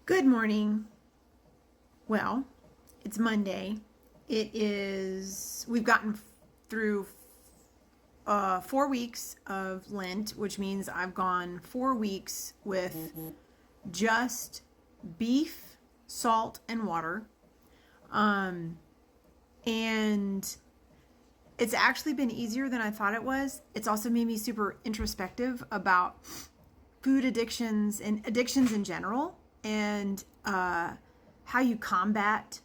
Good morning. Well, it's Monday. We've gotten through 4 weeks of Lent, which means I've gone 4 weeks with just beef, salt, and water. And it's actually been easier than I thought it was. It's also made me super introspective about food addictions and addictions in general, and how you combat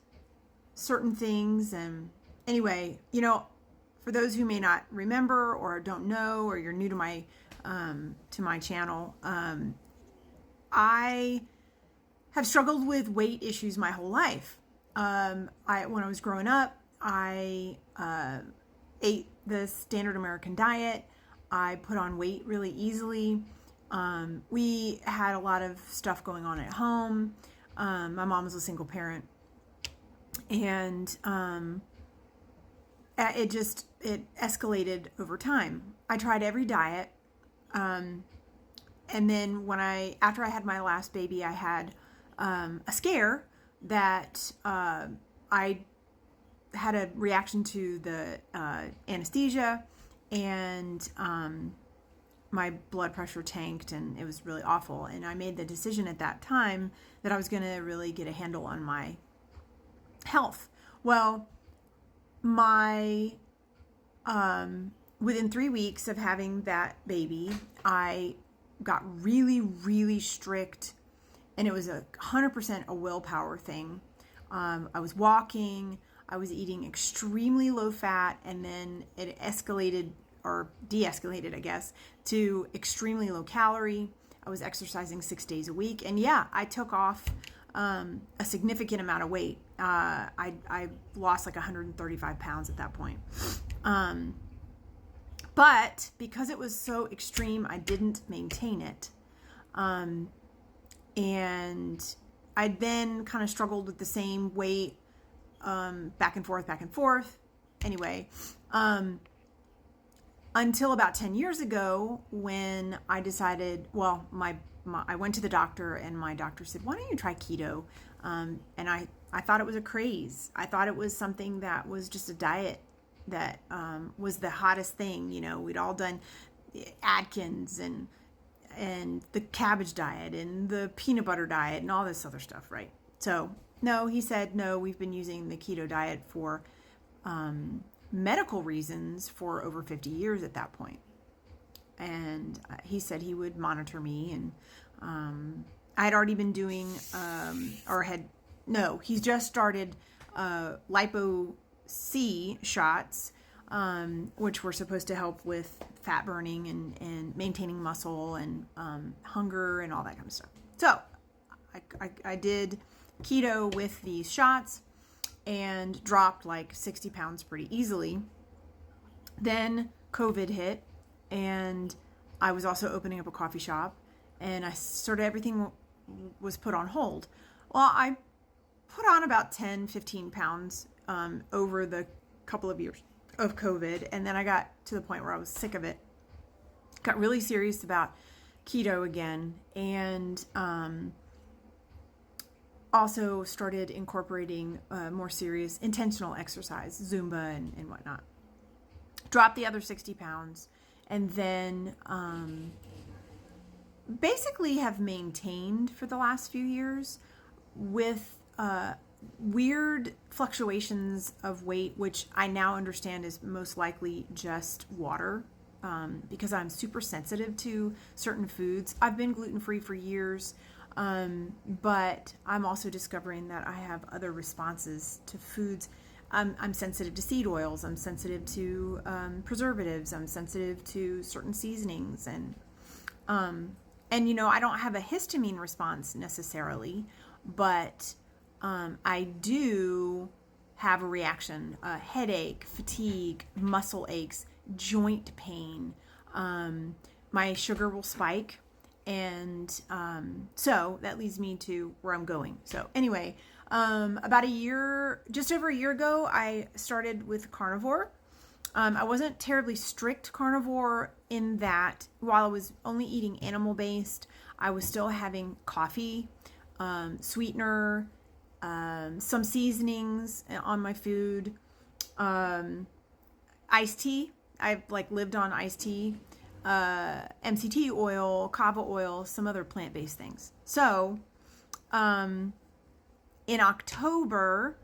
certain things. And anyway, for those who may not remember or don't know, or you're new to my channel, I have struggled with weight issues my whole life. When I was growing up, I ate the standard American diet. I put on weight really easily. We had a lot of stuff going on at home. My mom was a single parent, and it escalated over time. I tried every diet, and then after I had my last baby, I had a scare that I had a reaction to the anesthesia, and my blood pressure tanked, and it was really awful. And I made the decision at that time that I was going to really get a handle on my health. Well, within 3 weeks of having that baby, I got really, really strict, and it was 100% a willpower thing. I was walking, I was eating extremely low fat, and then it escalated, or de-escalated, I guess, to extremely low calorie. I was exercising 6 days a week, and yeah, I took off a significant amount of weight. I lost like 135 pounds at that point. But because it was so extreme, I didn't maintain it. And I then kind of struggled with the same weight, back and forth. Anyway, until about 10 years ago, when I decided, I went to the doctor, and my doctor said, why don't you try keto? And I thought it was a craze. I thought it was something that was just a diet that was the hottest thing. We'd all done Atkins and the cabbage diet and the peanut butter diet and all this other stuff, right? So no, he said, no, we've been using the keto diet for medical reasons for over 50 years at that point. And he said he would monitor me, and I had already been doing, he's just started Lipo C shots, which were supposed to help with fat burning and maintaining muscle and hunger and all that kind of stuff. So I did keto with these shots and dropped like 60 pounds pretty easily. Then COVID hit, and I was also opening up a coffee shop, and everything was put on hold. Well, I put on about 10, 15 pounds over the couple of years of COVID, and then I got to the point where I was sick of it. Got really serious about keto again, and also started incorporating more serious intentional exercise, Zumba and whatnot. Dropped the other 60 pounds, and then basically have maintained for the last few years with weird fluctuations of weight, which I now understand is most likely just water, because I'm super sensitive to certain foods. I've been gluten-free for years, but I'm also discovering that I have other responses to foods. I'm sensitive to seed oils. I'm sensitive to preservatives. I'm sensitive to certain seasonings, and I don't have a histamine response necessarily, but I do have a reaction: headache, fatigue, muscle aches, joint pain. My sugar will spike. And so that leads me to where I'm going. So anyway, just over a year ago, I started with carnivore. I wasn't terribly strict carnivore in that while I was only eating animal-based, I was still having coffee sweetener, some seasonings on my food, iced tea. I've like lived on iced tea, MCT oil, kava oil, some other plant-based things. So, in October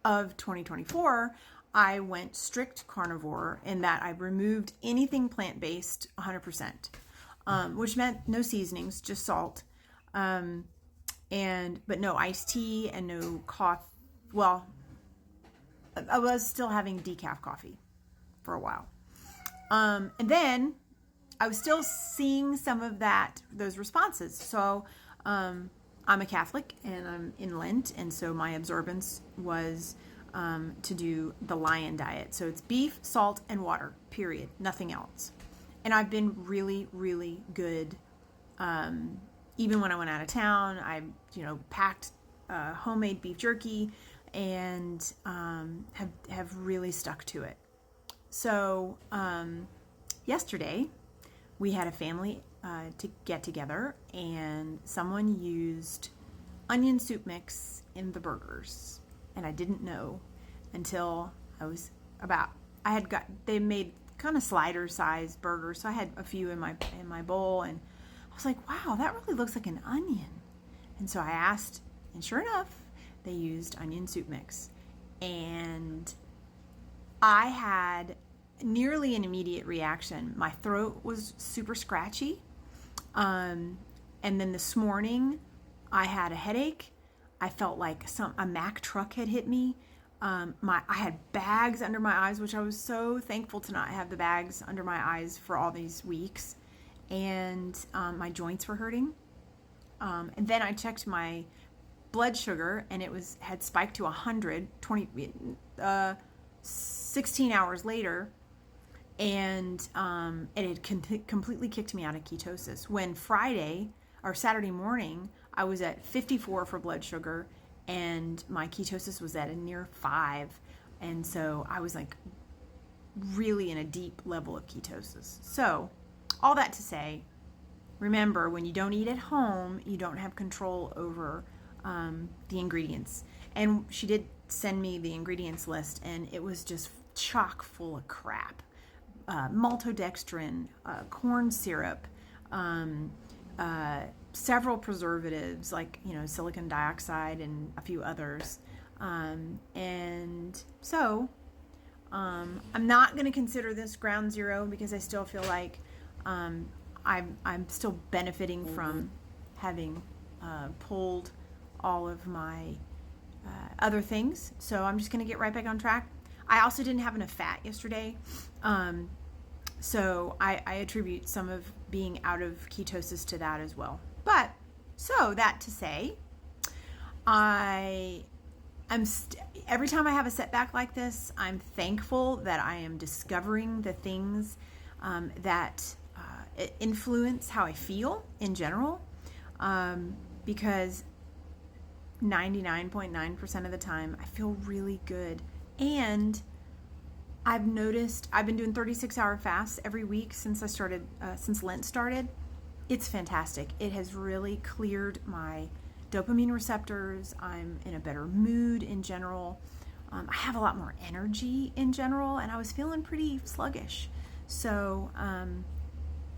of 2024, I went strict carnivore in that I removed anything plant-based 100%, which meant no seasonings, just salt, but no iced tea and no coffee. Well, I was still having decaf coffee for a while. And then I was still seeing some of those responses. So, I'm a Catholic and I'm in Lent. And so my observance was, to do the Lion diet. So it's beef, salt, and water, period. Nothing else. And I've been really, really good. Even when I went out of town, I, packed homemade beef jerky and have really stuck to it. So yesterday we had a family to get together, and someone used onion soup mix in the burgers, and I didn't know until they made kind of slider size burgers, so I had a few in my bowl, and I was like, wow, that really looks like an onion. And so I asked, and sure enough, they used onion soup mix. And I had nearly an immediate reaction. My throat was super scratchy. And then this morning, I had a headache. I felt like a Mack truck had hit me. I had bags under my eyes, which I was so thankful to not have the bags under my eyes for all these weeks. And my joints were hurting. And then I checked my blood sugar, and had spiked to 100 16 hours later, and it had completely kicked me out of ketosis. When Saturday morning, I was at 54 for blood sugar, and my ketosis was at a near 5, and so I was like really in a deep level of ketosis. So all that to say, remember, when you don't eat at home, you don't have control over the ingredients. And she did send me the ingredients list, and it was just chock full of crap. Maltodextrin, corn syrup, several preservatives like, silicon dioxide and a few others. And so I'm not going to consider this ground zero, because I still feel like I'm still benefiting from having pulled all of my other things. So I'm just going to get right back on track. I also didn't have enough fat yesterday. So I attribute some of being out of ketosis to that as well. But so that to say, every time I have a setback like this, I'm thankful that I am discovering the things that influence how I feel in general, because 99.9% of the time I feel really good. And I've noticed I've been doing 36-hour fasts every week since Lent started. It's fantastic. It has really cleared my dopamine receptors. I'm in a better mood in general. I have a lot more energy in general, and I was feeling pretty sluggish. So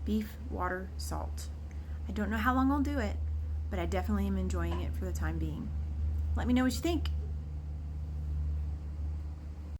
beef, water, salt. I don't know how long I'll do it, but I definitely am enjoying it for the time being. Let me know what you think.